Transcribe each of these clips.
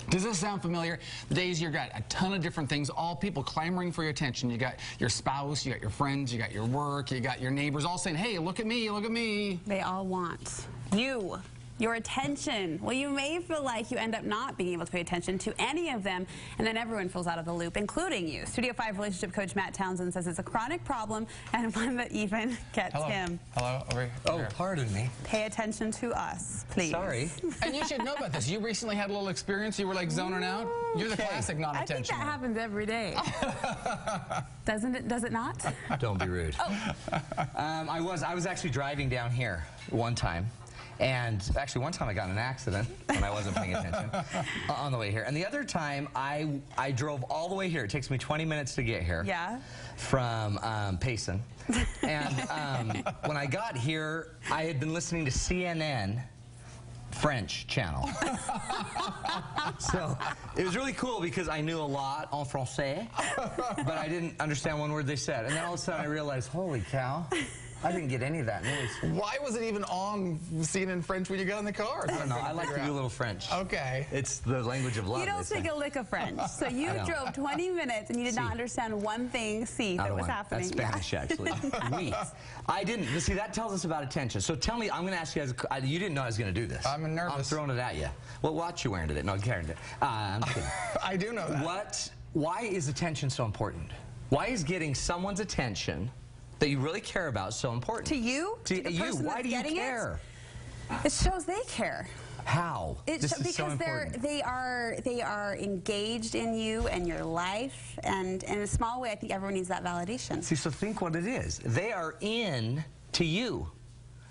Does this sound familiar? The days you've got a ton of different things, all people clamoring for your attention. You got your spouse, you got your friends, you got your work, you got your neighbors all saying, hey, look at me, look at me. They all want you. Your attention. Well, you may feel like you end up not being able to pay attention to any of them, and then everyone feels out of the loop, including you. Studio 5 relationship coach Matt Townsend says it's a chronic problem and one that even gets him. Hello, over here. Oh, pardon me. Pay attention to us, please. Sorry. And you should know about this. You recently had a little experience. You were like zoning out. You're the classic non-attention. I think that happens every day. Doesn't it? Does it not? Don't be rude. Oh. I was actually driving down here one time. And actually, one time I got in an accident when I wasn't paying attention on the way here. And the other time, I drove all the way here. It takes me 20 minutes to get here. Yeah. From Payson. And when I got here, I had been listening to CNN French channel. So it was really cool because I knew a lot en français, but I didn't understand one word they said. And then all of a sudden I realized, holy cow. I didn't get any of that news. Why was it even on seen in French when you got in the car? I don't know. I like to do a little French. Okay. It's the language of love. You don't speak a lick of French. So you drove 20 minutes and you did not understand one thing, that was happening. That's Spanish, actually. Oui. I didn't. See, that tells us about attention. So tell me, I'm going to ask you guys, you didn't know I was going to do this. I'm nervous. I'm throwing it at you. What watch you wearing today? No, Karen did. I'm kidding. I do know that. Why is attention so important? Why is getting someone's attention that you really care about so important? To you? To you. Why do you care? It shows they care. How? Because they are engaged in you and your life, and in a small way, I think everyone needs that validation. See, so think what it is. They are in to you.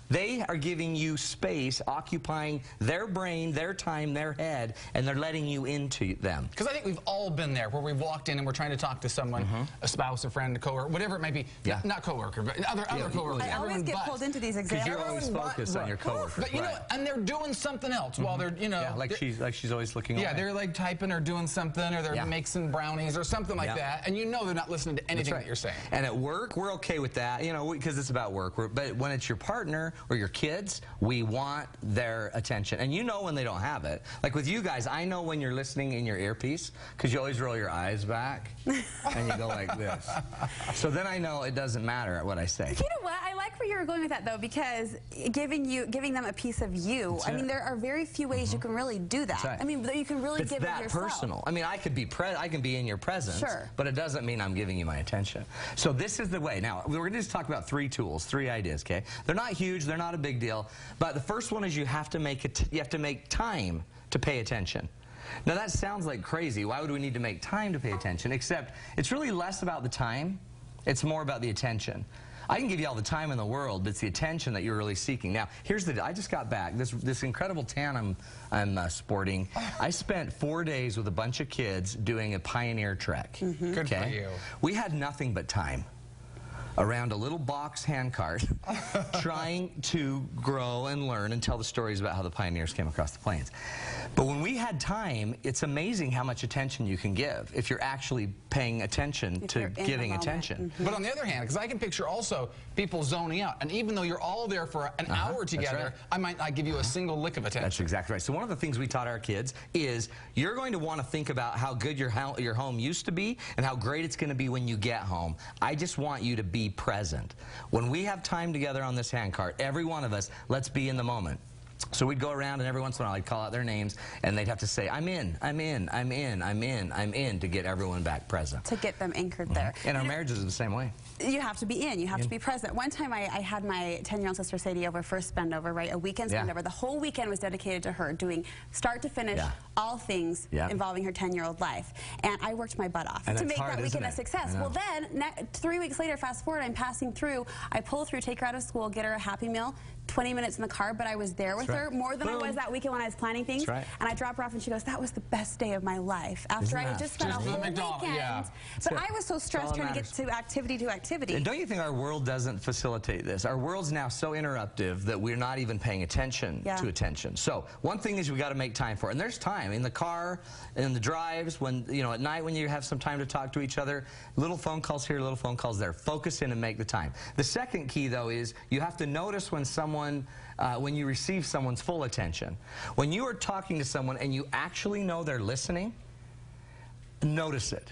They are giving you space, occupying their brain, their time, their head, and they're letting you into them. Because I think we've all been there where we've walked in and we're trying to talk to someone, a spouse, a friend, a coworker, whatever it might be. Yeah. Not coworker, but other coworkers. I always get pulled into these examples. Because you're always focused on your coworker. But you know, and they're doing something else while they're, you know. Yeah, like she's always looking away. Yeah, they're like typing or doing something, or they're making brownies or something like that, and you know they're not listening to anything that you're saying. And at work, we're okay with that, you know, because it's about work. But when it's your partner or your kids, we want their attention. And you know when they don't have it. Like with you guys, I know when you're listening in your earpiece, because you always roll your eyes back, and you go like this. So then I know it doesn't matter what I say. You know what? I like where you were going with that, though, because giving them a piece of you, I mean, there are very few ways you can really do that. I mean, you can really give it yourself. It's that personal. I mean, I could be in your presence, but it doesn't mean I'm giving you my attention. So this is the way. Now, we're going to just talk about 3 tools, 3 ideas, okay? They're not huge, they're not a big deal. But the first one is you have to make time to pay attention. Now that sounds like crazy. Why would we need to make time to pay attention? Except it's really less about the time. It's more about the attention. I can give you all the time in the world, but it's the attention that you're really seeking. Now, here's the deal. I just got back. This incredible tan I'm sporting. I spent 4 days with a bunch of kids doing a pioneer trek. Good for you. We had nothing but time around a little box handcart trying to grow and learn and tell the stories about how the pioneers came across the plains. But when we had time, it's amazing how much attention you can give if you're actually paying attention to giving attention. But on the other hand, because I can picture also people zoning out, and even though you're all there for an hour together, I might not give you a single lick of attention. That's exactly right. So one of the things we taught our kids is you're going to want to think about how good your home used to be and how great it's going to be when you get home. I just want you to be present. When we have time together on this handcart, every one of us, let's be in the moment. So we'd go around, and every once in a while I'd call out their names, and they'd have to say, I'm in, I'm in, I'm in, I'm in, I'm in, to get everyone back present. To get them anchored there. And our marriages are the same way. You have to be in. You have to be present. One time I had my 10-year-old sister Sadie over for a spend over, right? A weekend spend over. The whole weekend was dedicated to her, doing start to finish all things involving her 10-year-old life. And I worked my butt off to make that weekend a success. Well, then 3 weeks later, fast forward, I'm passing through. I pull through, take her out of school, get her a Happy Meal. 20 minutes in the car, but I was there with her more than I was that weekend when I was planning things. And I drop her off, and she goes, "That was the best day of my life." After I had just spent a whole weekend. But I was so stressed trying to get to activity to activity. And don't you think our world doesn't facilitate this? Our world's now so interruptive that we're not even paying attention to attention. So one thing is we got to make time for it. And there's time in the car, in the drives, when, you know, at night when you have some time to talk to each other, little phone calls here, little phone calls there. Focus in and make the time. The second key, though, is you have to notice when someone when you receive someone's full attention. When you are talking to someone and you actually know they're listening, notice it.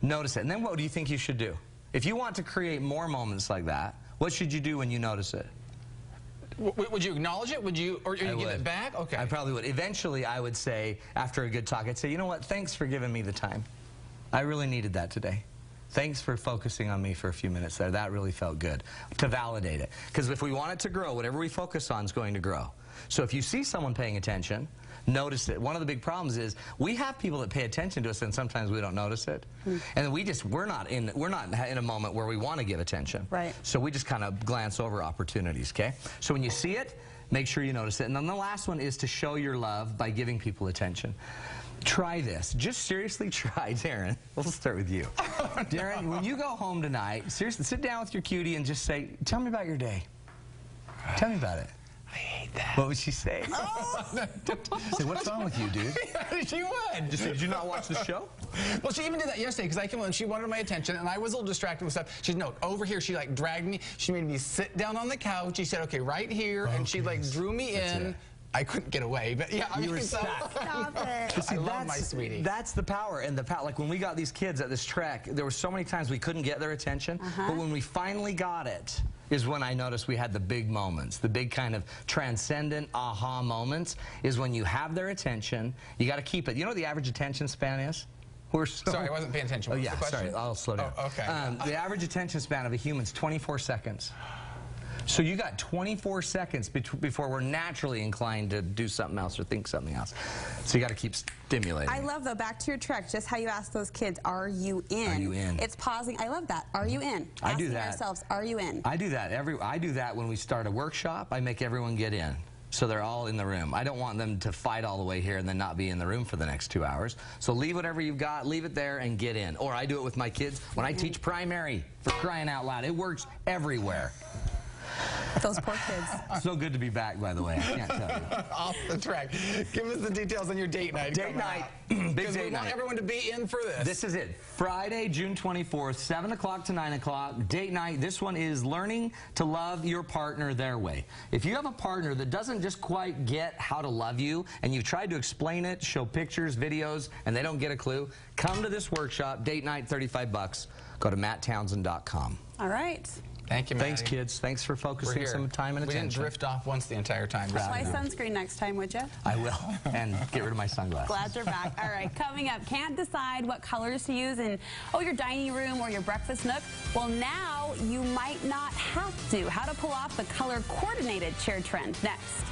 Notice it. And then what do you think you should do? If you want to create more moments like that, what should you do when you notice it? Would you acknowledge it? Would you, or you give it back? Okay. I probably would. Eventually, I would say, after a good talk, I'd say, you know what, thanks for giving me the time. I really needed that today. Thanks for focusing on me for a few minutes there. That really felt good. To validate it. Because if we want it to grow, whatever we focus on is going to grow. So if you see someone paying attention, notice it. One of the big problems is we have people that pay attention to us and sometimes we don't notice it. And we're not in a moment where we want to give attention. Right. So we just kind of glance over opportunities, okay? So when you see it, make sure you notice it. And then the last one is to show your love by giving people attention. Try this. Just seriously try, Darren. We'll start with you. Oh, no. Darren, when you go home tonight, seriously, sit down with your cutie and just say, tell me about your day. Tell me about it. I hate that. What would she say? Oh. Say, what's wrong with you, dude? Yeah, she would. Just say, did you not watch the show? Well, she even did that yesterday because I came in and she wanted my attention and I was a little distracted with stuff. She said, no, over here. She like dragged me. She made me sit down on the couch. She said, okay, right here. Okay. And she like drew me in. I couldn't get away, but yeah, I mean, Stop it. See, I love my sweetie. That's the power, and the power. Like when we got these kids at this trek, there were so many times we couldn't get their attention, but when we finally got it, is when I noticed we had the big moments, the big kind of transcendent aha moments. Is when you have their attention, you got to keep it. You know what the average attention span is? Sorry, I wasn't paying attention. What was the question? Sorry, I'll slow down. Oh, okay. The average attention span of a human is 24 seconds. So you got 24 seconds before we're naturally inclined to do something else or think something else. So you got to keep stimulating. I love, though, back to your trek, just how you ask those kids, are you in? Are you in? It's pausing. I love that. Are you in? I do that. Asking ourselves, are you in? I do that. I do that when we start a workshop. I make everyone get in. So they're all in the room. I don't want them to fight all the way here and then not be in the room for the next 2 hours. So leave whatever you've got, leave it there, and get in. Or I do it with my kids when I teach primary, for crying out loud. It works everywhere. Those poor kids. So good to be back, by the way. I can't tell you. Off the track. Give us the details on your date night. Date night. Big date night. We want everyone to be in for this. This is it. Friday, June 24th, 7 o'clock to 9 o'clock. Date night. This one is learning to love your partner their way. If you have a partner that doesn't just quite get how to love you, and you've tried to explain it, show pictures, videos, and they don't get a clue, come to this workshop. Date night, $35. Go to matttownsend.com. All right. Thank you, Maddie. Thanks, kids. Thanks for focusing some time and attention. We didn't drift off once the entire time. Apply sunscreen next time, would you? I will. And get rid of my sunglasses. Glad you're back. All right, coming up, can't decide what colors to use in, your dining room or your breakfast nook? Well, now you might not have to. How to pull off the color-coordinated chair trend next.